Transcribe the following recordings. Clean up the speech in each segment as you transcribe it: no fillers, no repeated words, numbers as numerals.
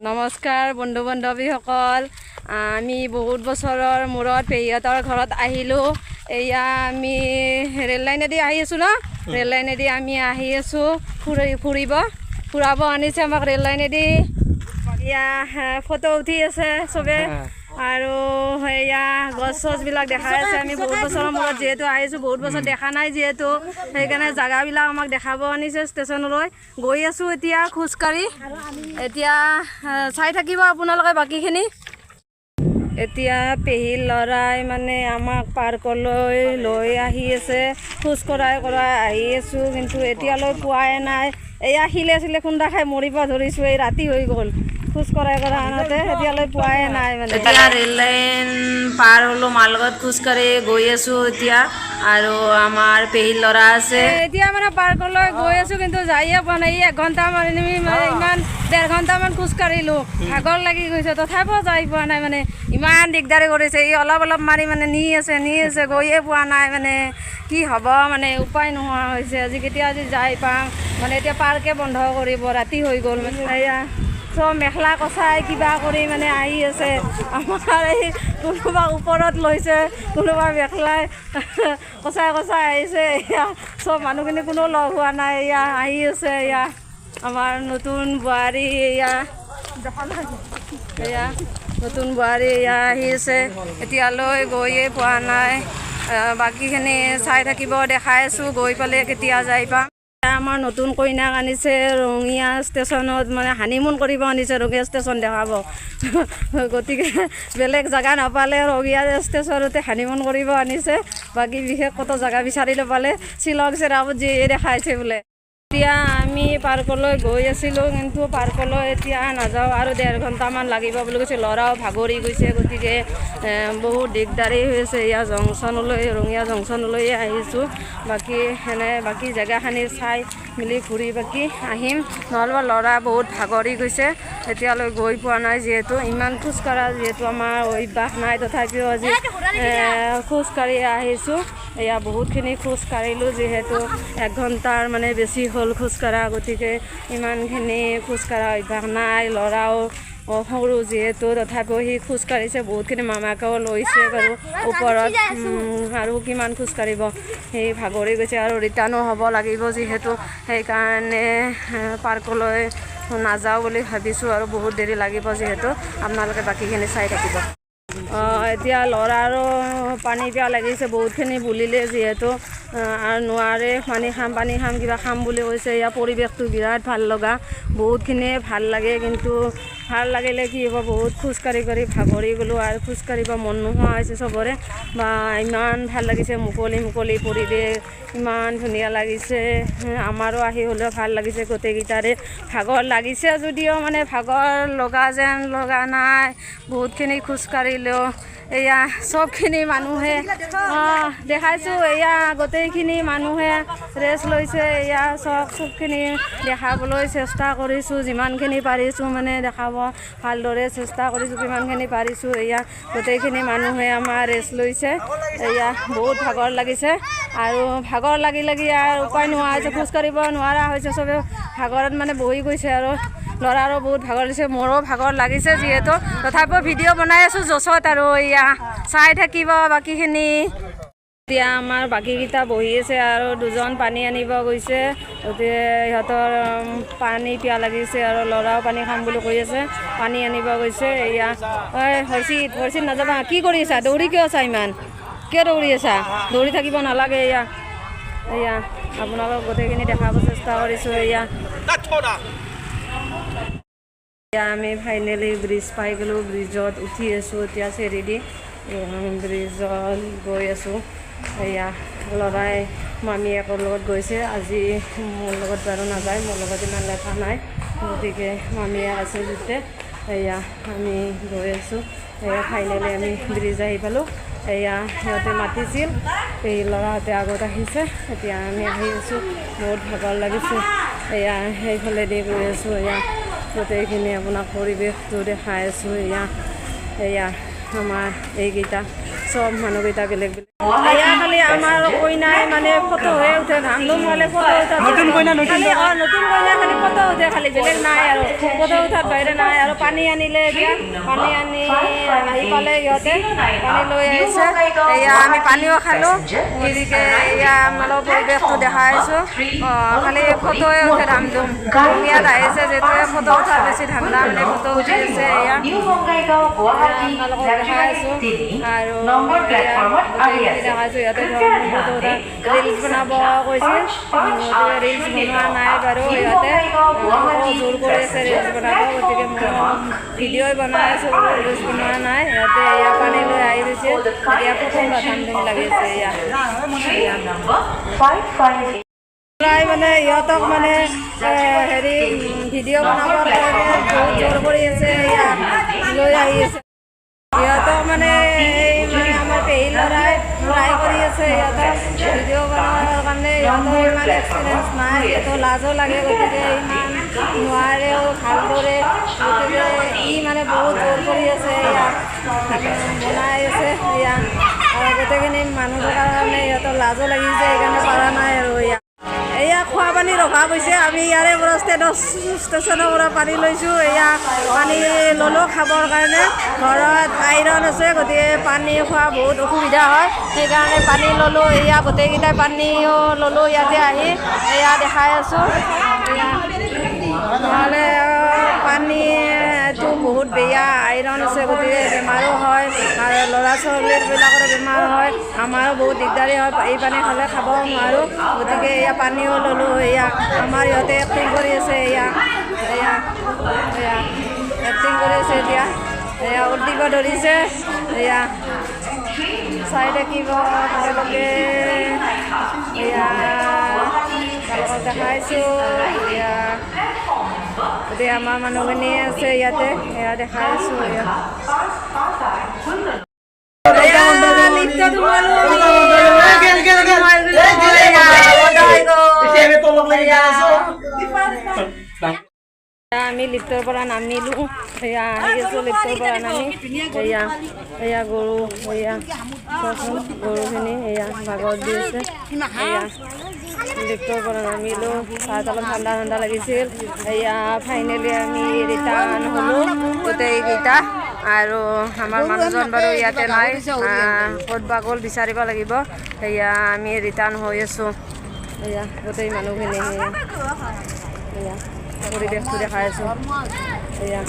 নমস্কাৰ বন্ধু বান্ধৱীসকল, আমি বহুত বছৰৰ মূৰত পেহীহঁতৰ ঘৰত আহিলোঁ। এয়া আমি ৰেল লাইনেদি আহি আছোঁ ন, ৰেল লাইনেদি আমি আহি আছোঁ ফুৰাব আনিছে আমাক ৰেল লাইনেদি। এয়া ফটো উঠি আছে চবে আৰু এয়া গছ চছবিলাক দেখাই আছে। আমি বহুত বছৰৰ মূৰত যিহেতু আহিছোঁ, বহুত বছৰ দেখা নাই যিহেতু, সেইকাৰণে জেগাবিলাক আমাক দেখাব আনিছে। ষ্টেচনলৈ গৈ আছোঁ এতিয়া খোজকাঢ়ি। এতিয়া চাই থাকিব আপোনালোকে বাকীখিনি। এতিয়া পেহীৰ ল'ৰাই মানে আমাক পাৰ্কলৈ লৈ আহি আছে। খোজ কৰাই আহি আছোঁ, কিন্তু এতিয়ালৈ পোৱাই নাই। এয়া শিলে চিলে খুন্দা খাই মৰিব ধৰিছোঁ। এই ৰাতি হৈ গ'ল খোজ কৰাই আনোতে, এতিয়ালৈ পোৱাই নাই। মানে এতিয়া ৰেল লাইন পাৰ হ'লোঁ, মাৰ লগত খোজকাঢ়ি গৈ আছোঁ এতিয়া। আৰু আমাৰ পেহীৰ ল'ৰা আছে। এতিয়া মানে পাৰ্কলৈ গৈ আছোঁ, কিন্তু যায়ে পোৱা নাই। 1 ঘণ্টামান ইমান 1.5 ঘণ্টামান খোজকাঢ়িলোঁ, ভাগৰ লাগি গৈছে, তথাপিও যাই পোৱা নাই। মানে ইমান দিগদাৰী কৰিছে। ই অলপ মাৰি মানে নি আছে গৈয়ে পোৱা নাই। মানে কি হ'ব, মানে উপায় নোহোৱা হৈছে। আজি যাই পাম মানে এতিয়া পাৰ্কে বন্ধ কৰিব, ৰাতি হৈ গ'ল। মানে এয়া চব মেখেলা কচাই কিবা কৰি মানে আহি আছে। আমাৰ এই কোনোবা ওপৰত লৈছে, কোনোবা মেখেলাই কচাই আহিছে। এয়া চব মানুহখিনি কোনো লগ হোৱা নাই, এয়া আহি আছে। এয়া আমাৰ নতুন বোৱাৰী, এয়া নতুন বোৱাৰী এয়া আহি আছে। এতিয়ালৈ গৈয়ে পোৱা নাই। বাকীখিনি চাই থাকিব, দেখাই আছোঁ। গৈ পালে কেতিয়া যাই পাম। আমাৰ নতুন কইনাক আনিছে ৰঙিয়া ষ্টেচনত, মানে হানিমুন কৰিব আনিছে। ৰঙিয়া ষ্টেচন দেখাব, গতিকে বেলেগ জেগা নাপালে ৰঙিয়া ষ্টেচনতে হানিমুন কৰিব আনিছে। বাকী বিশেষ ক'তো জেগা বিচাৰি নাপালে, শ্বিলং চেৰাপুঞ্জী দেখাইছে বোলে। এতিয়া আমি পাৰ্কলৈ গৈ আছিলোঁ, কিন্তু পাৰ্কলৈ এতিয়া নাযাওঁ, আৰু 1.5 ঘণ্টামান লাগিব বুলি কৈছে। ল'ৰাও ভাগৰি গৈছে, গতিকে বহুত দিগদাৰী হৈছে। এয়া ৰঙিয়া জংচনলৈয়ে আহিছোঁ। বাকী জেগাখিনি চাই মেলি ঘূৰি বাকী আহিম, নহ'লে ল'ৰা বহুত ভাগৰি গৈছে। এতিয়ালৈ গৈ পোৱা নাই যিহেতু, ইমান খোজকঢ়া যিহেতু আমাৰ অভ্যাস নাই, তথাপিও আজি খোজকাঢ়ি আহিছোঁ। এয়া বহুতখিনি খোজ কাঢ়িলোঁ, যিহেতু 1 ঘণ্টাৰ মানে বেছি হ'ল খোজকঢ়া, গতিকে ইমানখিনি খোজকঢ়া অভ্যাস নাই। ল'ৰাও সৰু যিহেতু, তথাপিও সি খোজকাঢ়িছে বহুতখিনি। মামাকেও লৈছে বাৰু ওপৰত, আৰু কিমান খোজকাঢ়িব, সি ভাগৰি গৈছে। আৰু ৰিটাৰ্ণো হ'ব লাগিব যিহেতু, সেইকাৰণে পাৰ্কলৈ নাযাওঁ বুলি ভাবিছোঁ। আৰু বহুত দেৰি লাগিব যিহেতু, আপোনালোকে বাকীখিনি চাই থাকিব। এতিয়া ল'ৰাৰো পানী পিয়াহ লাগিছে, বহুতখিনি বুলিলে যিহেতু, আৰু নোৱাৰে। পানী খাম কিবা খাম বুলি কৈছে। ইয়াৰ পৰিৱেশটো বিৰাট ভাল লগা, বহুতখিনিয়ে ভাল লাগে। কিন্তু ভাল লাগিলে কি হ'ব, বহুত খোজকাঢ়ি ভাগৰি গ'লোঁ, আৰু খোজকাঢ়িব মন নোহোৱা হৈছে চবৰে। বা ইমান ভাল লাগিছে, মুকলি পৰিৱেশ, ইমান ধুনীয়া লাগিছে। আমাৰো আহি হ'লেও ভাল লাগিছে গোটেইকেইটাৰে। ভাগৰ লাগিছে যদিও মানে ভাগৰ যেন লগা নাই। বহুতখিনি খোজকাঢ়িলেও এয়া চবখিনি মানুহে দেখাইছোঁ। এয়া গোটেইখিনি মানুহে ৰেষ্ট লৈছে। এয়া চবখিনি দেখাবলৈ চেষ্টা কৰিছোঁ, যিমানখিনি পাৰিছোঁ মানে দেখাব ভালদৰে চেষ্টা কৰিছোঁ, যিমানখিনি পাৰিছোঁ। এয়া গোটেইখিনি মানুহে আমাৰ ৰেষ্ট লৈছে। এয়া বহুত ভাগৰ লাগিছে, আৰু ভাগৰ লাগি আৰু উপায় নোহোৱা হৈছে, খোজকাঢ়িব নোৱাৰা হৈছে। চবে ভাগৰত মানে বহি গৈছে, আৰু ল'ৰাৰো বহুত ভাগৰ লাগিছে, মোৰো ভাগৰ লাগিছে যিহেতু, তথাপিও ভিডিঅ' বনাই আছোঁ জচত। আৰু এয়া চাই থাকিব বাকীখিনি। এতিয়া আমাৰ বাকীকেইটা বহি আছে, আৰু 2জন পানী আনিব গৈছে। গতিকে সিহঁতৰ পানী পিয়াহ লাগিছে, আৰু ল'ৰাও পানী খাম বুলি কৈ আছে, পানী আনিব গৈছে। এয়া হৰ্ষিত নাযাবা, কি কৰি আছা? দৌৰি কিয় আছা? কিয় দৌৰি আছা? দৌৰি থাকিব নালাগে। এয়া আপোনালোকক গোটেইখিনি দেখাব চেষ্টা কৰিছোঁ। এয়া আমি ফাইনেলি ব্ৰিজ পাই গ'লোঁ, ব্ৰিজত উঠি আছোঁ এতিয়া চেৰি দি। ব্ৰিজত গৈ আছোঁ। এয়া ল'ৰাই মামীয়েকৰ লগত গৈছে, আজি মোৰ লগত বাৰু নাযায়, মোৰ লগত ইমান লেঠা নাই, গতিকে মামীয়ে আছে যেতিয়া। এয়া আমি গৈ আছোঁ। এয়া ফাইনেলি আমি ব্ৰিজ আহি পালোঁ। এয়া সিহঁতে মাতিছিল, এই ল'ৰাহঁতে আগত আহিছে, এতিয়া আমি আহি আছোঁ। বহুত ভাগৰ লাগিছে। এয়া সেইফালেদি গৈ আছোঁ। এয়া গোটেইখিনি আপোনাক পৰিৱেশটো দেখাই আছোঁ। এয়া আমাৰ এইকেইটা চব মানুহকেইটা বেলেগ বেলেগ এয়া খালি আমাৰ কইনাই মানে ফটো হৈ উঠে ধাম ধুম হ'লে ফটো উঠা নতুন কইনা খালি ফটো উঠে খালি বেলেগ নাই আৰু ফটো উঠাৰ বাহিৰে নাই আৰু পানী আনিলে এতিয়া পানী আনি আহি পালে ইহঁতে পানী লৈ আহিছে এয়া আমি পানীও খালোঁ গতিকে এয়া আপোনালোকৰ পৰিৱেশটো দেখাই আছোঁ খালি ফটোৱে উঠে ধাম ধুম ইয়াত আহিছে যিহেতুকে ফটো উঠাৰ বেছি ধান্দা মানে ফটো উঠি আছে এয়া আপোনালোকক দেখাই আছোঁ আৰু দেখাইছোঁ ইয়াতে ফটো উঠা ৰিলচ বনাব কৈছিল ৰিলচ বনোৱা নাই বাৰু ইহঁতে জোৰ কৰি আছে ৰিলচ বনাব গতিকে মই ভিডিঅ'ই বনাই আছোঁ ৰিলচ বনোৱা নাই ইহঁতে এয়া পানী লৈ আহি গৈছে এতিয়া প্ৰথম ধাম ধুম লাগিছে এয়া প্ৰায় মানে ইহঁতক মানে হেৰি ভিডিঅ' বনাবৰ কাৰণে বহুত জোৰ কৰি আছে এয়া লৈ আহি আছে ইহঁতক মানে মানে আমাৰ পেহী ল'ৰাই ট্ৰাই কৰি আছে ইহঁতক ভিডিঅ' বনোৱাৰ কাৰণে ইহঁতৰ ইমান এক্সপিৰিয়েঞ্চ নাই যিহেতু লাজো লাগে গতিকে ইমান নোৱাৰেও ভালদৰে গতিকে ই মানে বহুত জোৰ কৰি আছে ইয়াত বনাই আছে এয়া আৰু গোটেইখিনি মানুহৰ কাৰণে ইহঁতৰ লাজো লাগিছে সেইকাৰণে পৰা নাই আৰু এয়া খোৱা পানীৰ অভাৱ হৈছে আমি ইয়াৰে পৰা ষ্টেচনৰ পৰা পানী লৈছোঁ এয়া পানী ল'লোঁ খাবৰ কাৰণে ঘৰত আইৰণ আছে গতিকে পানী খোৱা বহুত অসুবিধা হয় সেইকাৰণে পানী ল'লোঁ এয়া গোটেইকেইটাই পানীও ল'লোঁ ইয়াতে আহি এয়া দেখাই আছোঁ নহ'লে পানীটো বহুত বেয়া আইৰণ আছে গতিকে বেমাৰো হয় আৰু ল'ৰা ছোৱালীবিলাকৰ বেমাৰ হয় আমাৰো বহুত দিগদাৰী হয় এই পানী খালে খাব নোৱাৰোঁ গতিকে এয়া পানীও ল'লোঁ এয়া আমাৰ ইহঁতে এক্টিং কৰি আছে এয়া এক্টিং কৰি আছে এতিয়া এয়া উঠিব ধৰিছে এয়া চাই থাকিব তেওঁলোকে এয়া তেওঁলোকক দেখাইছোঁ এয়া এতিয়া আমাৰ মানুহখিনি আছে ইয়াতে এয়া দেখাই আছোঁ আমি লিফ্টৰ পৰা নামিলোঁ এয়া আহি আছোঁ লিফ্টৰ পৰা নামি এয়া গৰু এয়া গৰুখিনি এয়া ভাগত দি আছে এয়া লিফ্টৰ পৰা নামিলোঁ তাত অলপ ঠাণ্ডা ঠাণ্ডা লাগিছিল এয়া ফাইনেলি আমি ৰিটাৰ্ণ হ'লোঁ গোটেইকেইটা আৰু আমাৰ মানুহজন বাৰু ইয়াতে নাই ক'ত বা গ'ল বিচাৰিব লাগিব এয়া আমি ৰিটাৰ্ণ হৈ আছোঁ এয়া গোটেই মানুহখিনি এয়া পৰিৱেশটো দেখাই আছোঁ এয়া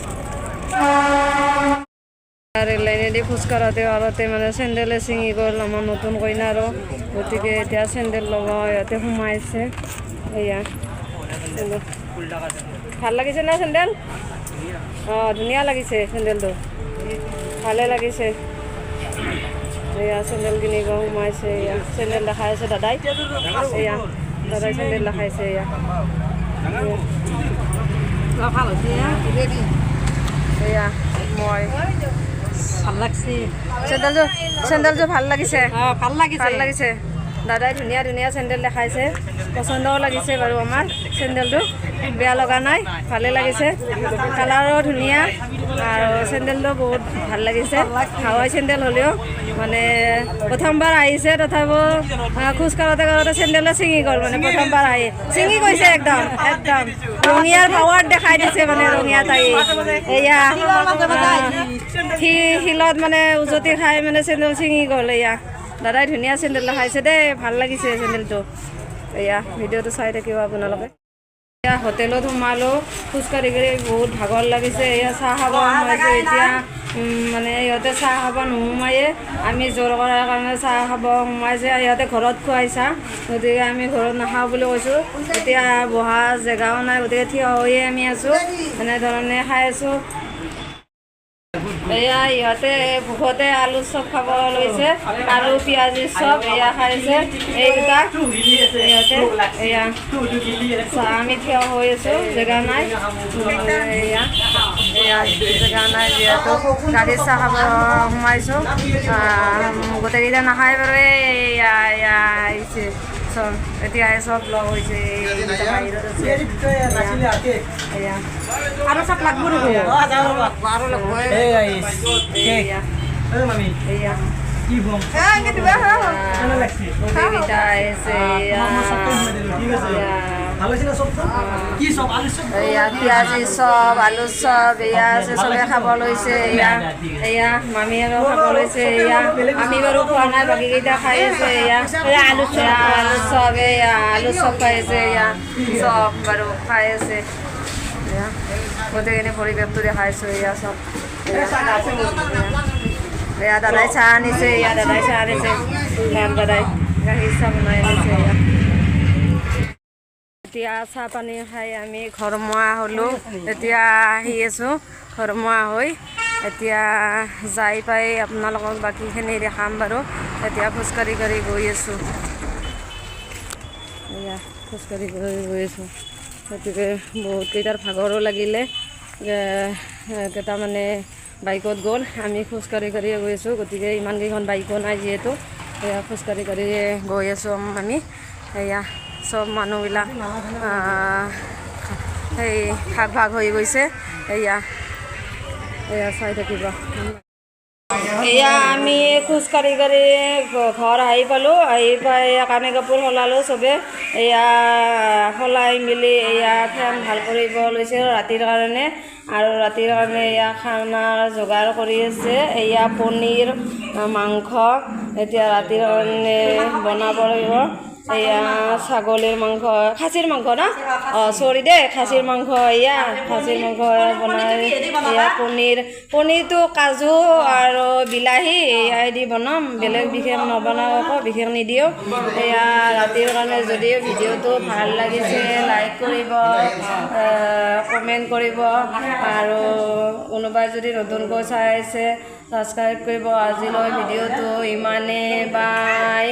ৰেল লাইনেদি খোজকাঢ়োতে মানে চেণ্ডেলে ছিঙি গ'ল আমাৰ নতুন কইনাৰো গতিকে এতিয়া চেণ্ডেল ল'ব ইয়াতে সোমাইছে এয়া ভাল লাগিছে না চেণ্ডেল ধুনীয়া লাগিছে চেণ্ডেলটো ভালে লাগিছে এয়া চেণ্ডেল কিনিব সোমাইছে এয়া চেণ্ডেল দেখাই আছে দাদাই এয়া দাদাই চেণ্ডেল দেখাইছে এয়া ভাল হৈছে এয়া মই ভাল লাগছে চেণ্ডেলযোৰ ভাল লাগিছে ভাল লাগিছে দাদাই ধুনীয়া ধুনীয়া চেণ্ডেল দেখাইছে পচন্দও লাগিছে বাৰু আমাৰ চেণ্ডেলটো বেয়া লগা নাই ভালে লাগিছে কালাৰো ধুনীয়া আৰু চেণ্ডেলটো বহুত ভাল লাগিছে হাৱাই চেণ্ডেল হ'লেও মানে প্ৰথমবাৰ আহিছে তথাপিও খোজ কাঢ়োতে চেণ্ডেলে ছিঙি গ'ল মানে প্ৰথমবাৰ আহি ছিঙি গৈছে একদম ৰঙিয়াৰ পাৱাৰ দেখাই দিছে মানে ৰঙিয়া তাই এয়া শিলত মানে উজতি খাই মানে চেণ্ডেল ছিঙি গ'ল এয়া দাদাই ধুনীয়া চেণ্ডেল দেখাইছে দেই ভাল লাগিছে চেণ্ডেলটো এয়া ভিডিঅ'টো চাই থাকিব আপোনালোকে এয়া হোটেলত সোমালোঁ খোজকাঢ়ি বহুত ভাগৰ লাগিছে এয়া চাহ খাব সোমাইছোঁ এতিয়া মানে ইহঁতে চাহ খাব নোসোমায়ে আমি জোৰ কৰাৰ কাৰণে চাহ খাব সোমাইছে ইহঁতে ঘৰত খুৱাই চাহ গতিকে আমি ঘৰত নাখাওঁ বুলি কৈছোঁ এতিয়া বহা জেগাও নাই গতিকে থিয় হৈয়ে আমি আছোঁ এনেধৰণে খাই আছোঁ এয়া ইহঁতে ভোকতে আলু চপ খাব লৈছে আলু পিঁয়াজি চপ এয়া খাইছে এইকেইটা ইহঁতে এয়া আমি থিয় হৈ আছোঁ জেগা নাই এয়া জেগা নাই যিহেতু গাড়ী চাহ খাব সোমাইছোঁ গোটেইকেইটা নাখায় বাৰু এয়া আহিছে চব এতিয়া চব লগ হৈছে বাহিৰত আছে এয়া আৰু চব লাগব আৰু লাগব এয়া মুৰ্গীকেইটা আহিছে এয়া পিঁয়াজি চপ আলু চপ এয়া আছে চবে খাব লৈছে এয়া মামী আৰু খাব লৈছে এয়া আমি বাৰু খোৱা নাই বাকীকেইটা খাই আছে এয়া আলু চপ এয়া আলু চপ খাই আছে এয়া চব বাৰু খাই আছে এয়া গোটেইখিনি পৰিৱেশটো দেখাইছোঁ এয়া চব এয়া দাদাই চাহ আনিছে দাদাই গাখীৰ চাহ বনাই আনিছে এতিয়া চাহ পানী খাই আমি ঘৰমুৱা হ'লোঁ এতিয়া আহি আছোঁ ঘৰমুৱা হৈ এতিয়া যাই পাই আপোনালোকক বাকীখিনি দেখাম বাৰু এতিয়া খোজকাঢ়ি গৈ আছোঁ এয়া খোজকাঢ়ি গৈ আছোঁ গতিকে বহুতকেইটাৰ ভাগৰো লাগিলে কেইটামানে বাইকত গ'ল আমি খোজকাঢ়ি গৈ আছোঁ গতিকে ইমানকেইখন বাইকো নাই যিহেতু এয়া খোজকাঢ়ি গৈ আছোঁ আমি এয়া চব মানুহবিলাক সেই ভাগ হৈ গৈছে এয়া চাই থাকিব এয়া আমি খোজকাঢ়ি ঘৰ আহি পালোঁ আহি পাই কানি কাপোৰ সলালোঁ চবে এয়া সলাই মেলি এয়া ফেন ভাল কৰিব লৈছে ৰাতিৰ কাৰণে আৰু ৰাতিৰ কাৰণে এয়া খানাৰ যোগাৰ কৰি আছে এয়া পনীৰ মাংস এতিয়া ৰাতিৰ কাৰণে বনাব লাগিব এয়া ছাগলীৰ মাংস খাচীৰ মাংস ন চৰি দেই খাচীৰ মাংস এয়া খাচীৰ মাংস বনাই এয়া পনীৰটো কাজু আৰু বিলাহী এয়াই দি বনাম বেলেগ বিশেষ নবনাওঁ আকৌ বিশেষ নিদিওঁ এয়া ৰাতিৰ কাৰণে যদিও ভিডিঅ'টো ভাল লাগিছে লাইক কৰিব কমেণ্ট কৰিব আৰু কোনোবাই যদি নতুনকৈ চাই আছে ছাবস্ক্ৰাইব কৰিব আজিলৈ ভিডিঅ'টো ইমানেই বাই